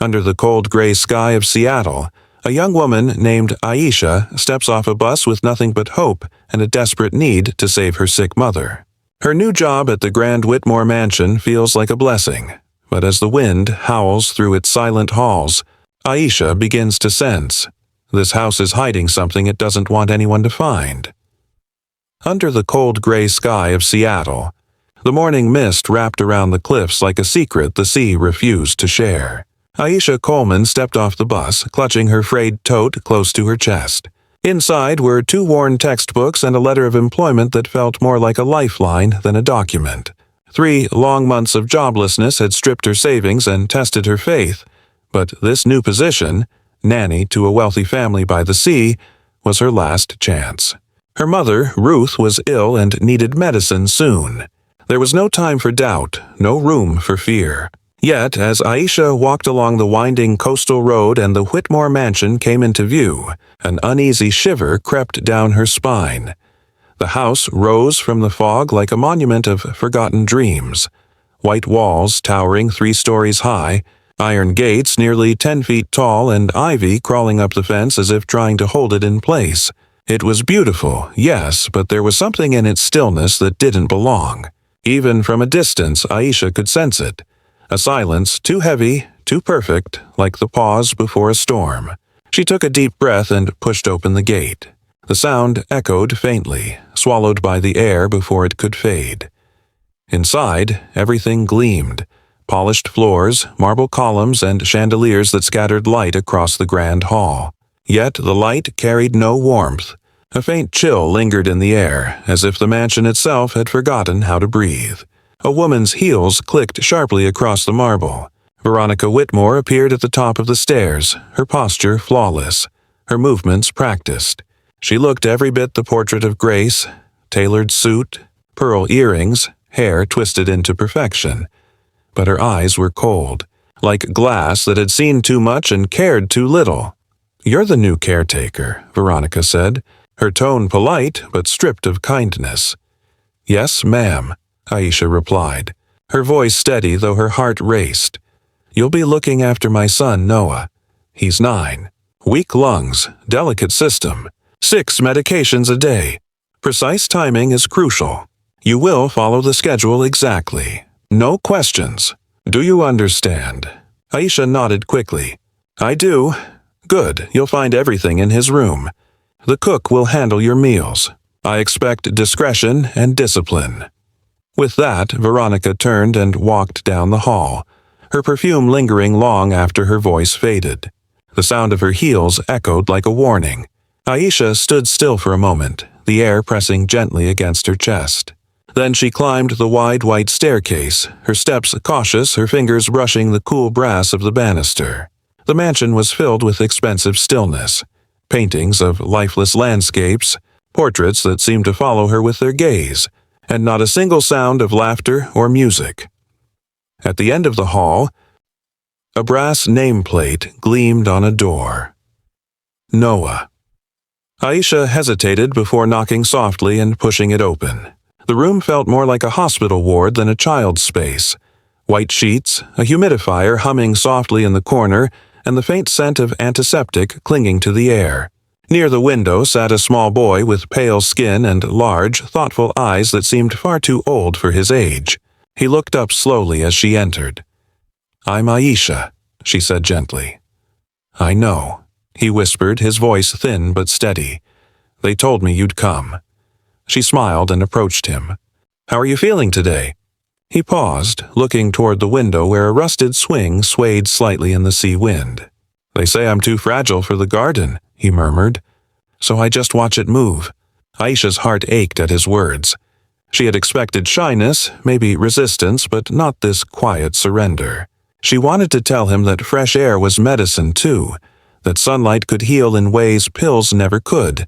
Under the cold gray sky of Seattle, a young woman named Aisha steps off a bus with nothing but hope and a desperate need to save her sick mother. Her new job at the Grand Whitmore mansion feels like a blessing, but as the wind howls through its silent halls, Aisha begins to sense this house is hiding something it doesn't want anyone to find. Under the cold gray sky of Seattle, the morning mist wrapped around the cliffs like a secret the sea refused to share. Aisha Coleman stepped off the bus, clutching her frayed tote close to her chest. Inside were 2 worn textbooks and a letter of employment that felt more like a lifeline than a document. 3 long months of joblessness had stripped her savings and tested her faith, but this new position, nanny to a wealthy family by the sea, was her last chance. Her mother, Ruth, was ill and needed medicine soon. There was no time for doubt, no room for fear. Yet, as Aisha walked along the winding coastal road and the Whitmore mansion came into view, an uneasy shiver crept down her spine. The house rose from the fog like a monument of forgotten dreams. White walls towering 3 stories high, iron gates nearly 10 feet tall, and ivy crawling up the fence as if trying to hold it in place. It was beautiful, yes, but there was something in its stillness that didn't belong. Even from a distance, Aisha could sense it. A silence too heavy, too perfect, like the pause before a storm. She took a deep breath and pushed open the gate. The sound echoed faintly, swallowed by the air before it could fade. Inside, everything gleamed. Polished floors, marble columns, and chandeliers that scattered light across the grand hall. Yet the light carried no warmth. A faint chill lingered in the air, as if the mansion itself had forgotten how to breathe. A woman's heels clicked sharply across the marble. Veronica Whitmore appeared at the top of the stairs, her posture flawless, her movements practiced. She looked every bit the portrait of grace, tailored suit, pearl earrings, hair twisted into perfection. But her eyes were cold, like glass that had seen too much and cared too little. "You're the new caretaker," Veronica said, her tone polite but stripped of kindness. "Yes, ma'am," Aisha replied, her voice steady though her heart raced. "You'll be looking after my son, Noah. He's 9. Weak lungs, delicate system, 6 medications a day. Precise timing is crucial. You will follow the schedule exactly. No questions. Do you understand?" Aisha nodded quickly. "I do. Good, you'll find everything in his room. The cook will handle your meals. I expect discretion and discipline." With that, Veronica turned and walked down the hall, her perfume lingering long after her voice faded. The sound of her heels echoed like a warning. Aisha stood still for a moment, the air pressing gently against her chest. Then she climbed the wide white staircase, her steps cautious, her fingers brushing the cool brass of the banister. The mansion was filled with expensive stillness, paintings of lifeless landscapes, portraits that seemed to follow her with their gaze, and not a single sound of laughter or music. At the end of the hall, a brass nameplate gleamed on a door. Noah. Aisha hesitated before knocking softly and pushing it open. The room felt more like a hospital ward than a child's space. White sheets, a humidifier humming softly in the corner, and the faint scent of antiseptic clinging to the air. Near the window sat a small boy with pale skin and large, thoughtful eyes that seemed far too old for his age. He looked up slowly as she entered. "I'm Aisha," she said gently. "I know," he whispered, his voice thin but steady. "They told me you'd come." She smiled and approached him. "How are you feeling today?" He paused, looking toward the window where a rusted swing swayed slightly in the sea wind. "They say I'm too fragile for the garden," he murmured. "So I just watch it move." Aisha's heart ached at his words. She had expected shyness, maybe resistance, but not this quiet surrender. She wanted to tell him that fresh air was medicine too, that sunlight could heal in ways pills never could,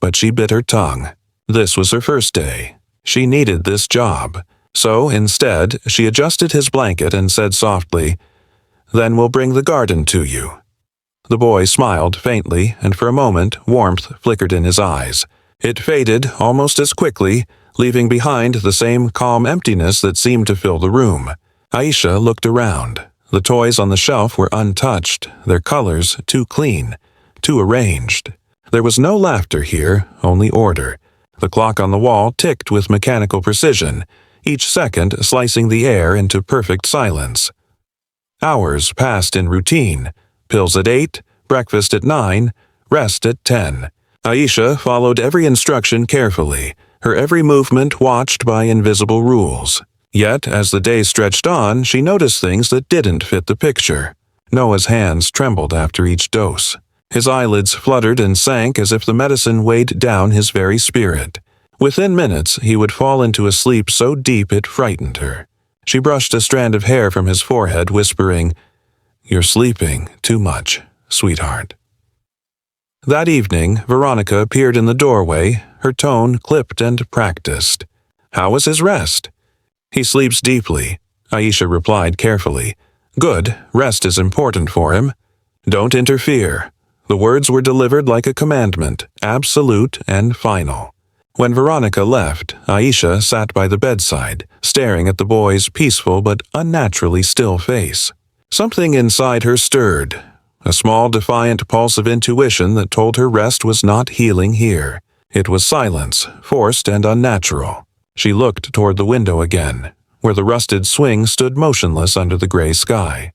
but she bit her tongue. This was her first day. She needed this job. So, instead, she adjusted his blanket and said softly, "Then we'll bring the garden to you." The boy smiled faintly, and for a moment warmth flickered in his eyes. It faded almost as quickly, leaving behind the same calm emptiness that seemed to fill the room. Aisha looked around. The toys on the shelf were untouched, their colors too clean, too arranged. There was no laughter here, only order. The clock on the wall ticked with mechanical precision, each second slicing the air into perfect silence. Hours passed in routine. Pills at 8, breakfast at 9, rest at 10. Aisha followed every instruction carefully, her every movement watched by invisible rules. Yet, as the day stretched on, she noticed things that didn't fit the picture. Noah's hands trembled after each dose. His eyelids fluttered and sank as if the medicine weighed down his very spirit. Within minutes, he would fall into a sleep so deep it frightened her. She brushed a strand of hair from his forehead, whispering, "You're sleeping too much, sweetheart." That evening, Veronica appeared in the doorway, her tone clipped and practiced. How was his rest? "He sleeps deeply," Aisha replied carefully. "Good, rest is important for him. Don't interfere." The words were delivered like a commandment, absolute and final. When Veronica left, Aisha sat by the bedside, staring at the boy's peaceful but unnaturally still face. Something inside her stirred, a small defiant pulse of intuition that told her rest was not healing here. It was silence, forced and unnatural. She looked toward the window again, where the rusted swing stood motionless under the gray sky.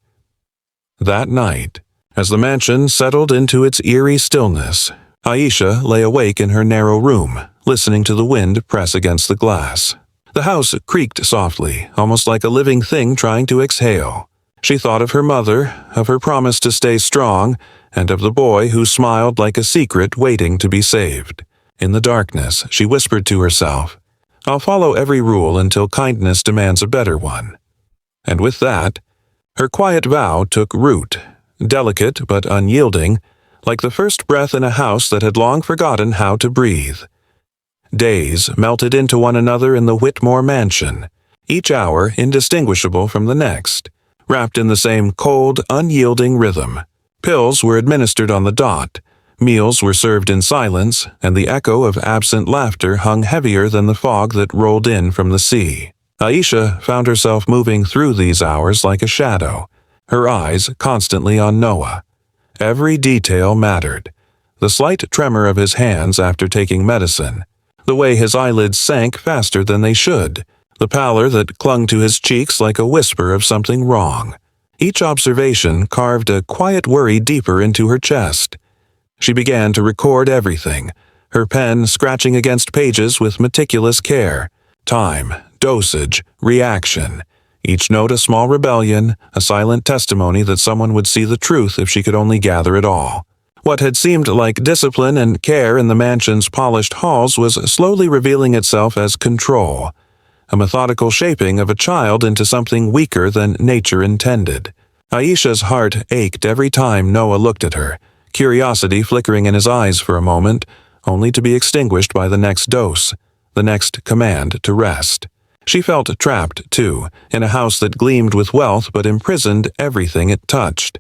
That night, as the mansion settled into its eerie stillness, Aisha lay awake in her narrow room, listening to the wind press against the glass. The house creaked softly, almost like a living thing trying to exhale. She thought of her mother, of her promise to stay strong, and of the boy who smiled like a secret waiting to be saved. In the darkness, she whispered to herself, "I'll follow every rule until kindness demands a better one." And with that, her quiet vow took root, delicate but unyielding, like the first breath in a house that had long forgotten how to breathe. Days melted into one another in the Whitmore mansion, each hour indistinguishable from the next, wrapped in the same cold, unyielding rhythm. Pills were administered on the dot, meals were served in silence, and the echo of absent laughter hung heavier than the fog that rolled in from the sea. Aisha found herself moving through these hours like a shadow, her eyes constantly on Noah. Every detail mattered. The slight tremor of his hands after taking medicine, the way his eyelids sank faster than they should, the pallor that clung to his cheeks like a whisper of something wrong. Each observation carved a quiet worry deeper into her chest. She began to record everything, her pen scratching against pages with meticulous care. Time, dosage, reaction. Each note a small rebellion, a silent testimony that someone would see the truth if she could only gather it all. What had seemed like discipline and care in the mansion's polished halls was slowly revealing itself as control, a methodical shaping of a child into something weaker than nature intended. Aisha's heart ached every time Noah looked at her, curiosity flickering in his eyes for a moment, only to be extinguished by the next dose, the next command to rest. She felt trapped, too, in a house that gleamed with wealth but imprisoned everything it touched.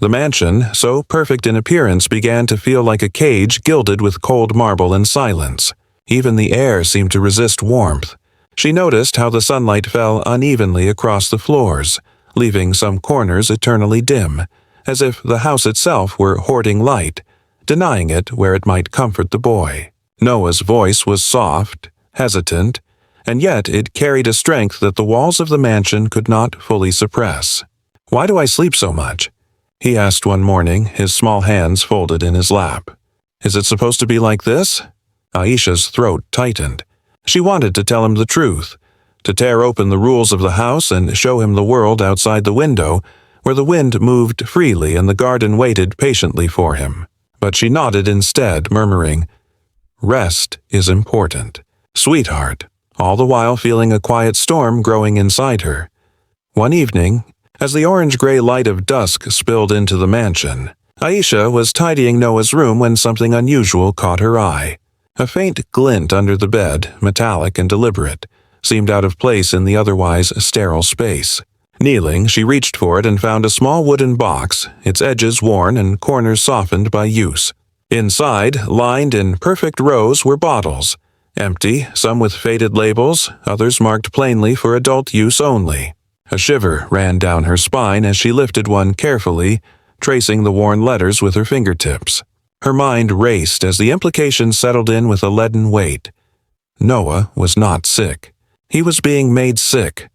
The mansion, so perfect in appearance, began to feel like a cage gilded with cold marble and silence. Even the air seemed to resist warmth. She noticed how the sunlight fell unevenly across the floors, leaving some corners eternally dim, as if the house itself were hoarding light, denying it where it might comfort the boy. Noah's voice was soft, hesitant, and yet it carried a strength that the walls of the mansion could not fully suppress. "Why do I sleep so much?" he asked one morning, his small hands folded in his lap. "Is it supposed to be like this?" Aisha's throat tightened. She wanted to tell him the truth, to tear open the rules of the house and show him the world outside the window, where the wind moved freely and the garden waited patiently for him. But she nodded instead, murmuring, "Rest is important, sweetheart," all the while feeling a quiet storm growing inside her. One evening, as the orange-gray light of dusk spilled into the mansion, Aisha was tidying Noah's room when something unusual caught her eye. A faint glint under the bed, metallic and deliberate, seemed out of place in the otherwise sterile space. Kneeling, she reached for it and found a small wooden box, its edges worn and corners softened by use. Inside, lined in perfect rows, were bottles, empty, some with faded labels, others marked plainly for adult use only. A shiver ran down her spine as she lifted one carefully, tracing the worn letters with her fingertips. Her mind raced as the implications settled in with a leaden weight. Noah was not sick. He was being made sick.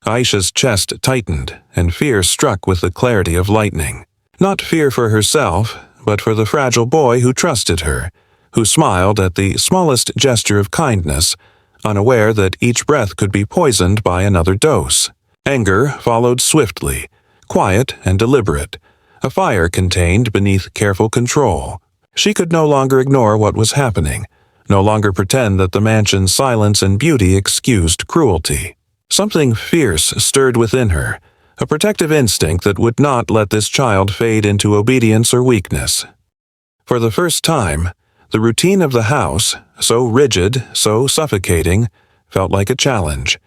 Aisha's chest tightened, and fear struck with the clarity of lightning. Not fear for herself, but for the fragile boy who trusted her, who smiled at the smallest gesture of kindness, unaware that each breath could be poisoned by another dose. Anger followed swiftly, quiet and deliberate, a fire contained beneath careful control. She could no longer ignore what was happening, no longer pretend that the mansion's silence and beauty excused cruelty. Something fierce stirred within her, a protective instinct that would not let this child fade into obedience or weakness. For the first time, the routine of the house, so rigid, so suffocating, felt like a challenge.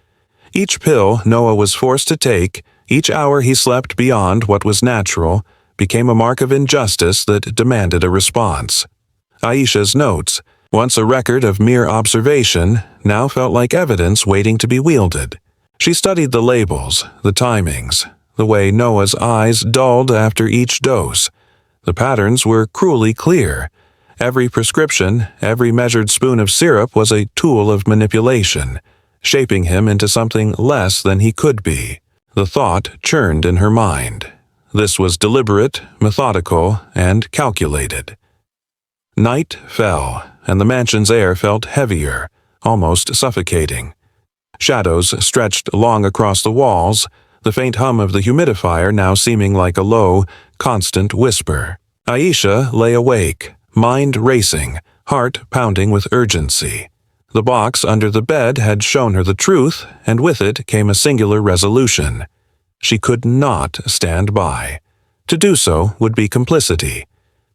Each pill Noah was forced to take, each hour he slept beyond what was natural, became a mark of injustice that demanded a response. Aisha's notes, once a record of mere observation, now felt like evidence waiting to be wielded. She studied the labels, the timings, the way Noah's eyes dulled after each dose. The patterns were cruelly clear. Every prescription, every measured spoon of syrup was a tool of manipulation, shaping him into something less than he could be. The thought churned in her mind. This was deliberate, methodical, and calculated. Night fell, and the mansion's air felt heavier, almost suffocating. Shadows stretched long across the walls, the faint hum of the humidifier now seeming like a low, constant whisper. Aisha lay awake, mind racing, heart pounding with urgency. The box under the bed had shown her the truth, and with it came a singular resolution. She could not stand by. To do so would be complicity.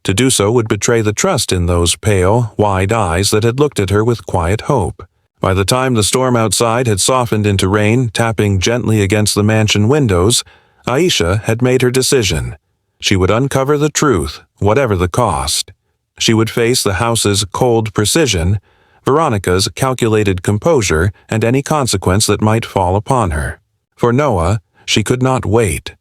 To do so would betray the trust in those pale, wide eyes that had looked at her with quiet hope. By the time the storm outside had softened into rain, tapping gently against the mansion windows, Aisha had made her decision. She would uncover the truth, whatever the cost. She would face the house's cold precision, Veronica's calculated composure, and any consequence that might fall upon her. For Noah, she could not wait.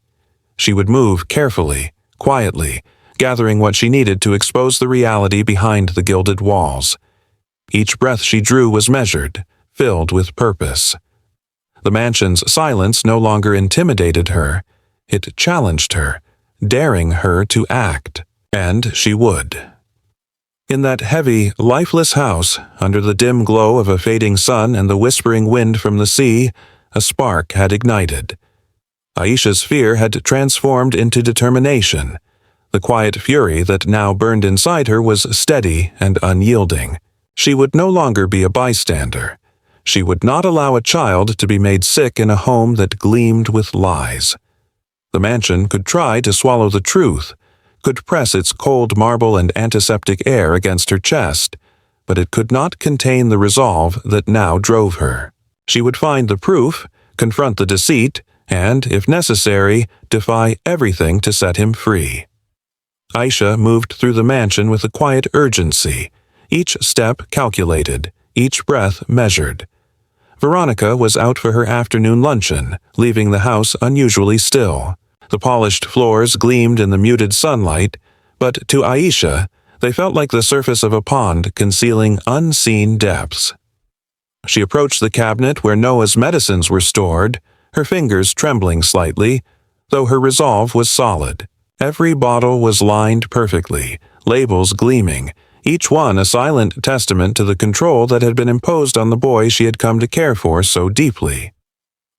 She would move carefully, quietly, gathering what she needed to expose the reality behind the gilded walls. Each breath she drew was measured, filled with purpose. The mansion's silence no longer intimidated her. It challenged her, daring her to act. And she would. In that heavy, lifeless house, under the dim glow of a fading sun and the whispering wind from the sea, a spark had ignited. Aisha's fear had transformed into determination. The quiet fury that now burned inside her was steady and unyielding. She would no longer be a bystander. She would not allow a child to be made sick in a home that gleamed with lies. The mansion could try to swallow the truth, could press its cold marble and antiseptic air against her chest, but it could not contain the resolve that now drove her. She would find the proof, confront the deceit, and, if necessary, defy everything to set him free. Aisha moved through the mansion with a quiet urgency, each step calculated, each breath measured. Veronica was out for her afternoon luncheon, leaving the house unusually still. The polished floors gleamed in the muted sunlight, but to Aisha, they felt like the surface of a pond concealing unseen depths. She approached the cabinet where Noah's medicines were stored, her fingers trembling slightly, though her resolve was solid. Every bottle was lined perfectly, labels gleaming, each one a silent testament to the control that had been imposed on the boy she had come to care for so deeply.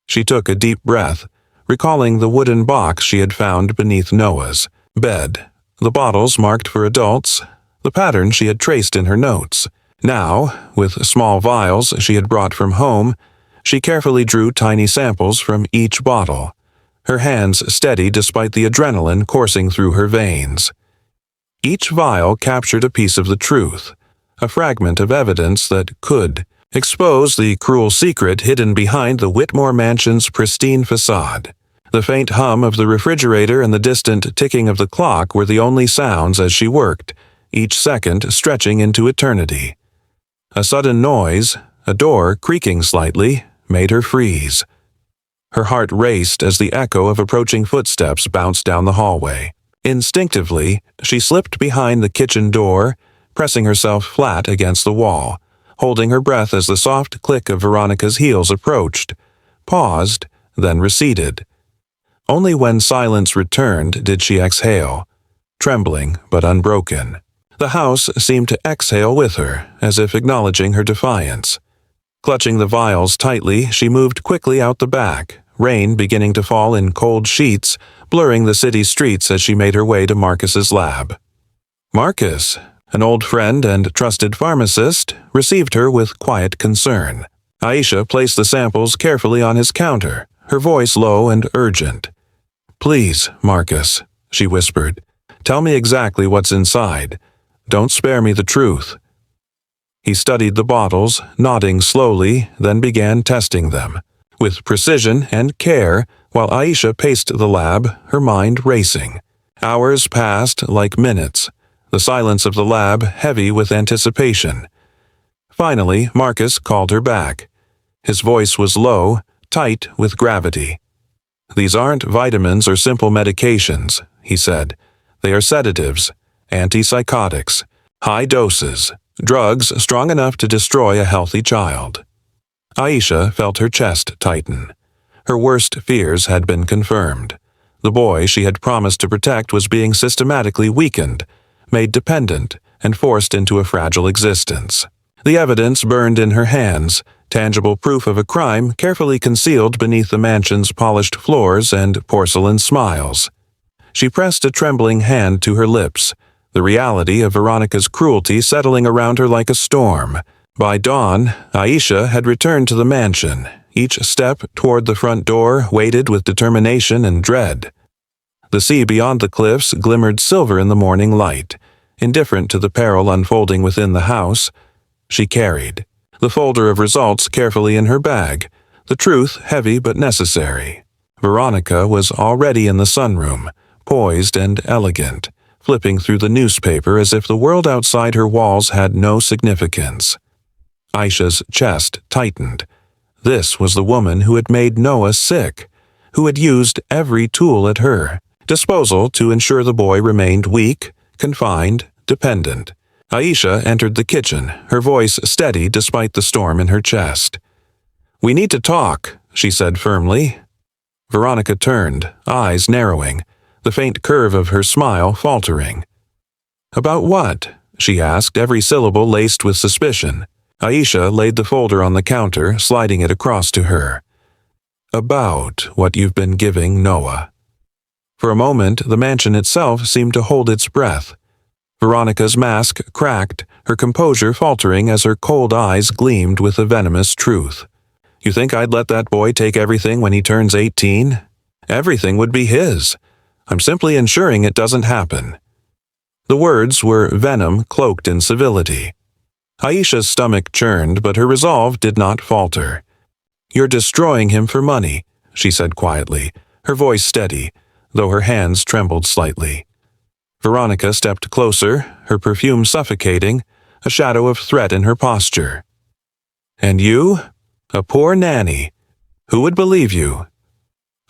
She took a deep breath, recalling the wooden box she had found beneath Noah's bed, the bottles marked for adults, the pattern she had traced in her notes. Now, with small vials she had brought from home, she carefully drew tiny samples from each bottle, her hands steady despite the adrenaline coursing through her veins. Each vial captured a piece of the truth, a fragment of evidence that could expose the cruel secret hidden behind the Whitmore mansion's pristine facade. The faint hum of the refrigerator and the distant ticking of the clock were the only sounds as she worked, each second stretching into eternity. A sudden noise, a door creaking slightly, made her freeze. Her heart raced as the echo of approaching footsteps bounced down the hallway. Instinctively, she slipped behind the kitchen door, pressing herself flat against the wall, holding her breath as the soft click of Veronica's heels approached, paused, then receded. Only when silence returned did she exhale, trembling but unbroken. The house seemed to exhale with her, as if acknowledging her defiance. Clutching the vials tightly, she moved quickly out the back, rain beginning to fall in cold sheets, blurring the city streets as she made her way to Marcus's lab. Marcus, an old friend and trusted pharmacist, received her with quiet concern. Aisha placed the samples carefully on his counter, her voice low and urgent. "Please, Marcus," she whispered, "tell me exactly what's inside. Don't spare me the truth." He studied the bottles, nodding slowly, then began testing them. With precision and care, while Aisha paced the lab, her mind racing. Hours passed like minutes, the silence of the lab heavy with anticipation. Finally, Marcus called her back. His voice was low, tight with gravity. "These aren't vitamins or simple medications," he said. "They are sedatives, antipsychotics, high doses, drugs strong enough to destroy a healthy child." Aisha felt her chest tighten. Her worst fears had been confirmed. The boy she had promised to protect was being systematically weakened, made dependent, and forced into a fragile existence. The evidence burned in her hands, tangible proof of a crime carefully concealed beneath the mansion's polished floors and porcelain smiles. She pressed a trembling hand to her lips, the reality of Veronica's cruelty settling around her like a storm. By dawn, Aisha had returned to the mansion, each step toward the front door weighted with determination and dread. The sea beyond the cliffs glimmered silver in the morning light. Indifferent to the peril unfolding within the house, she carried the folder of results carefully in her bag, the truth heavy but necessary. Veronica was already in the sunroom, poised and elegant, flipping through the newspaper as if the world outside her walls had no significance. Aisha's chest tightened. This was the woman who had made Noah sick, who had used every tool at her disposal to ensure the boy remained weak, confined, dependent. Aisha entered the kitchen, her voice steady despite the storm in her chest. "We need to talk," she said firmly. Veronica turned, eyes narrowing, the faint curve of her smile faltering. "About what?" she asked, every syllable laced with suspicion. Aisha laid the folder on the counter, sliding it across to her. "About what you've been giving Noah." For a moment, the mansion itself seemed to hold its breath. Veronica's mask cracked, her composure faltering as her cold eyes gleamed with a venomous truth. "You think I'd let that boy take everything when he turns 18? Everything would be his. I'm simply ensuring it doesn't happen." The words were venom cloaked in civility. Aisha's stomach churned, but her resolve did not falter. "You're destroying him for money," she said quietly, her voice steady, though her hands trembled slightly. Veronica stepped closer, her perfume suffocating, a shadow of threat in her posture. "And you? A poor nanny. Who would believe you?"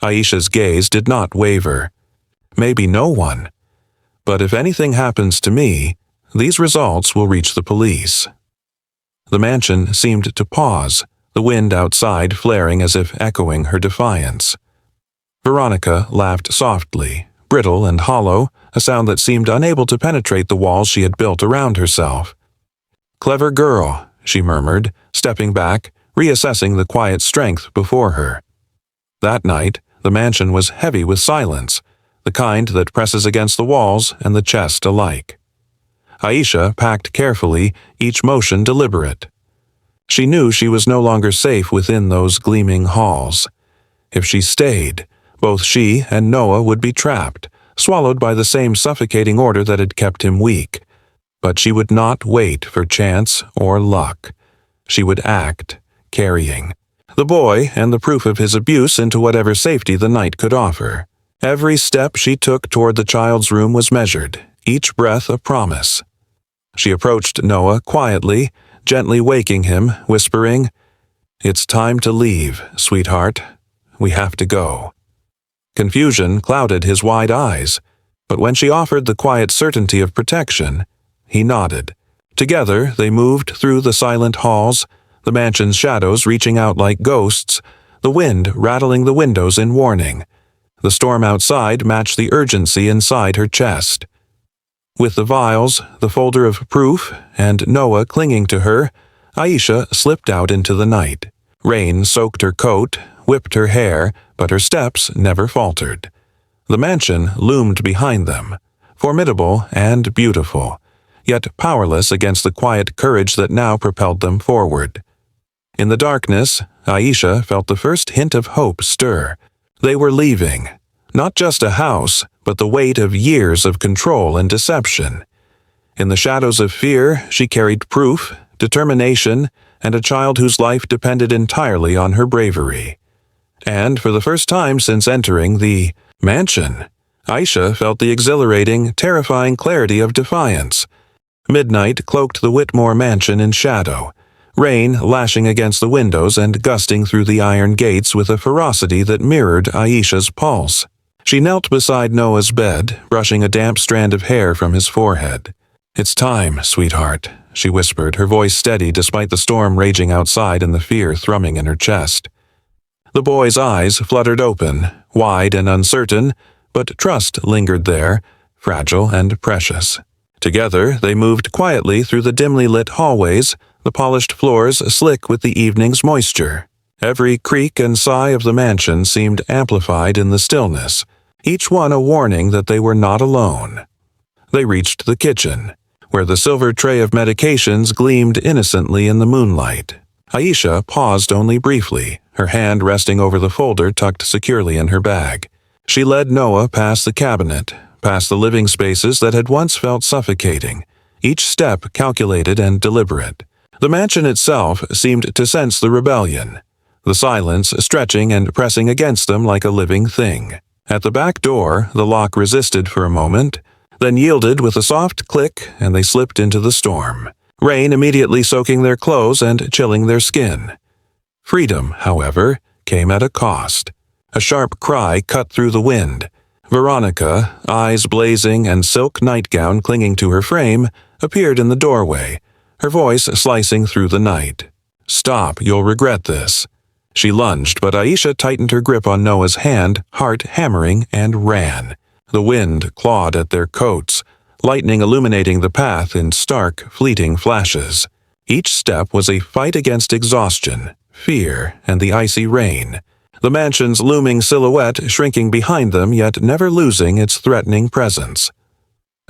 Aisha's gaze did not waver. "Maybe no one. But if anything happens to me, these results will reach the police." The mansion seemed to pause, the wind outside flaring as if echoing her defiance. Veronica laughed softly, brittle and hollow, a sound that seemed unable to penetrate the walls she had built around herself. "Clever girl," she murmured, stepping back, reassessing the quiet strength before her. That night, the mansion was heavy with silence, the kind that presses against the walls and the chest alike. Aisha packed carefully, each motion deliberate. She knew she was no longer safe within those gleaming halls. If she stayed, both she and Noah would be trapped, swallowed by the same suffocating order that had kept him weak. But she would not wait for chance or luck. She would act, carrying the boy and the proof of his abuse into whatever safety the night could offer. Every step she took toward the child's room was measured, each breath a promise. She approached Noah quietly, gently waking him, whispering, "It's time to leave, sweetheart. We have to go." Confusion clouded his wide eyes, but when she offered the quiet certainty of protection, he nodded. Together, they moved through the silent halls, the mansion's shadows reaching out like ghosts, the wind rattling the windows in warning. The storm outside matched the urgency inside her chest. With the vials, the folder of proof, and Noah clinging to her, Aisha slipped out into the night. Rain soaked her coat, whipped her hair, but her steps never faltered. The mansion loomed behind them, formidable and beautiful, yet powerless against the quiet courage that now propelled them forward. In the darkness, Aisha felt the first hint of hope stir. They were leaving, not just a house, but the weight of years of control and deception. In the shadows of fear, she carried proof, determination, and a child whose life depended entirely on her bravery. And for the first time since entering the mansion, Aisha felt the exhilarating, terrifying clarity of defiance. Midnight cloaked the Whitmore mansion in shadow, rain lashing against the windows and gusting through the iron gates with a ferocity that mirrored Aisha's pulse. She knelt beside Noah's bed, brushing a damp strand of hair from his forehead. "It's time, sweetheart," she whispered, her voice steady despite the storm raging outside and the fear thrumming in her chest. The boy's eyes fluttered open, wide and uncertain, but trust lingered there, fragile and precious. Together, they moved quietly through the dimly lit hallways, the polished floors slick with the evening's moisture. Every creak and sigh of the mansion seemed amplified in the stillness, each one a warning that they were not alone. They reached the kitchen, where the silver tray of medications gleamed innocently in the moonlight. Aisha paused only briefly, her hand resting over the folder tucked securely in her bag. She led Noah past the cabinet, past the living spaces that had once felt suffocating, each step calculated and deliberate. The mansion itself seemed to sense the rebellion, the silence stretching and pressing against them like a living thing. At the back door, the lock resisted for a moment, then yielded with a soft click, and they slipped into the storm, rain immediately soaking their clothes and chilling their skin. Freedom, however, came at a cost. A sharp cry cut through the wind. Veronica, eyes blazing and silk nightgown clinging to her frame, appeared in the doorway, her voice slicing through the night. "Stop, you'll regret this." She lunged, but Aisha tightened her grip on Noah's hand, heart hammering, and ran. The wind clawed at their coats, lightning illuminating the path in stark, fleeting flashes. Each step was a fight against exhaustion, fear, and the icy rain. The mansion's looming silhouette shrinking behind them yet never losing its threatening presence.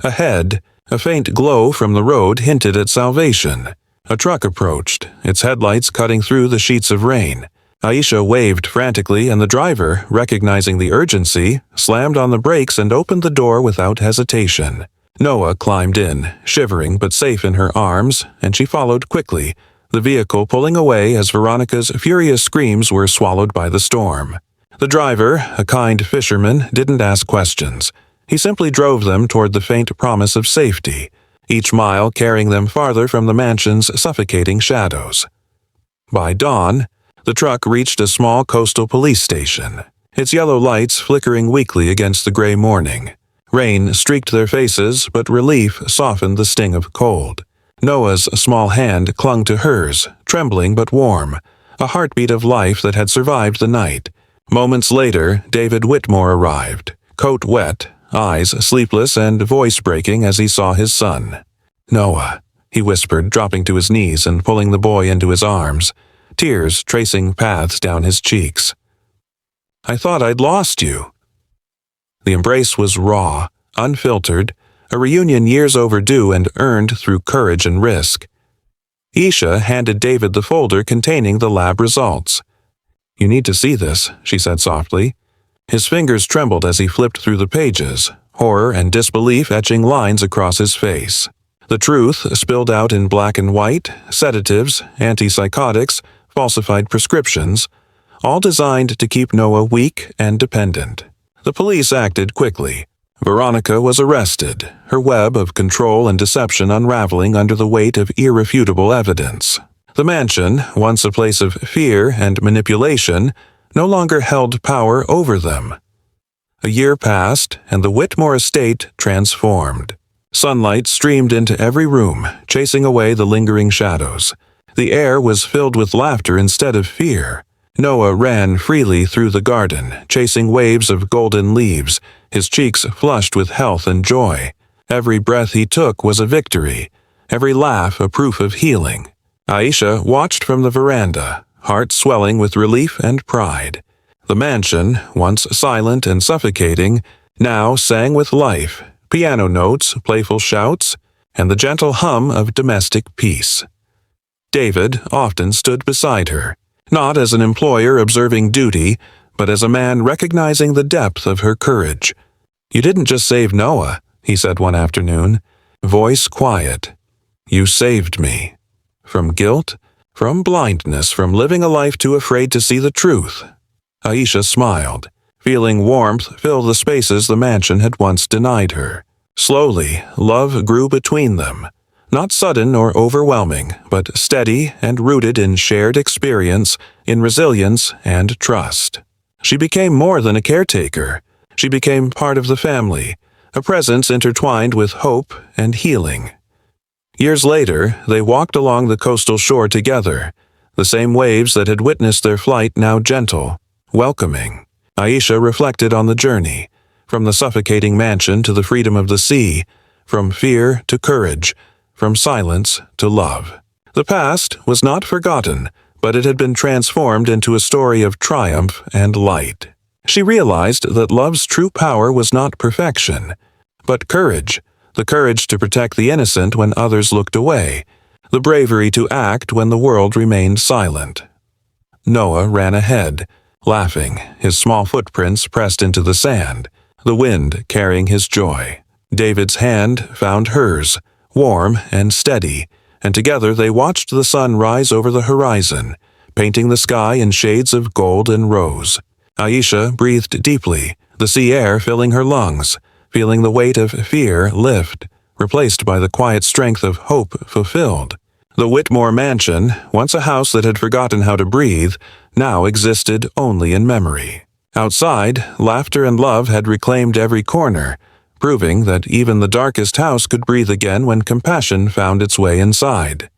Ahead, a faint glow from the road hinted at salvation. A truck approached, its headlights cutting through the sheets of rain. Aisha waved frantically, and the driver, recognizing the urgency, slammed on the brakes and opened the door without hesitation. Noah climbed in, shivering but safe in her arms, and she followed quickly, the vehicle pulling away as Veronica's furious screams were swallowed by the storm. The driver, a kind fisherman, didn't ask questions. He simply drove them toward the faint promise of safety, each mile carrying them farther from the mansion's suffocating shadows. By dawn, the truck reached a small coastal police station, its yellow lights flickering weakly against the gray morning. Rain streaked their faces, but relief softened the sting of cold. Noah's small hand clung to hers, trembling but warm, a heartbeat of life that had survived the night. Moments later, David Whitmore arrived, coat wet, eyes sleepless and voice breaking as he saw his son. "Noah," he whispered, dropping to his knees and pulling the boy into his arms, tears tracing paths down his cheeks. "I thought I'd lost you." The embrace was raw, unfiltered, a reunion years overdue and earned through courage and risk. Aisha handed David the folder containing the lab results. "You need to see this," she said softly. His fingers trembled as he flipped through the pages, horror and disbelief etching lines across his face. The truth spilled out in black and white, sedatives, antipsychotics, falsified prescriptions, all designed to keep Noah weak and dependent. The police acted quickly. Veronica was arrested, her web of control and deception unraveling under the weight of irrefutable evidence. The mansion, once a place of fear and manipulation, no longer held power over them. A year passed, and the Whitmore estate transformed. Sunlight streamed into every room, chasing away the lingering shadows. The air was filled with laughter instead of fear. Noah ran freely through the garden, chasing waves of golden leaves, his cheeks flushed with health and joy. Every breath he took was a victory, every laugh a proof of healing. Aisha watched from the veranda, heart swelling with relief and pride. The mansion, once silent and suffocating, now sang with life, piano notes, playful shouts, and the gentle hum of domestic peace. David often stood beside her, not as an employer observing duty, but as a man recognizing the depth of her courage. "You didn't just save Noah," he said one afternoon, voice quiet. "You saved me. From guilt, from blindness, from living a life too afraid to see the truth." Aisha smiled, feeling warmth fill the spaces the mansion had once denied her. Slowly, love grew between them, not sudden or overwhelming, but steady and rooted in shared experience, in resilience and trust. She became more than a caretaker. She became part of the family, a presence intertwined with hope and healing. Years later, they walked along the coastal shore together, the same waves that had witnessed their flight now gentle, welcoming. Aisha reflected on the journey, from the suffocating mansion to the freedom of the sea, from fear to courage, from silence to love. The past was not forgotten, but it had been transformed into a story of triumph and light. She realized that love's true power was not perfection, but courage, the courage to protect the innocent when others looked away, the bravery to act when the world remained silent. Noah ran ahead, laughing, his small footprints pressed into the sand, the wind carrying his joy. David's hand found hers, warm and steady, and together they watched the sun rise over the horizon, painting the sky in shades of gold and rose. Aisha breathed deeply, the sea air filling her lungs, feeling the weight of fear lift, replaced by the quiet strength of hope fulfilled. The Whitmore mansion, once a house that had forgotten how to breathe, now existed only in memory. Outside, laughter and love had reclaimed every corner, proving that even the darkest house could breathe again when compassion found its way inside.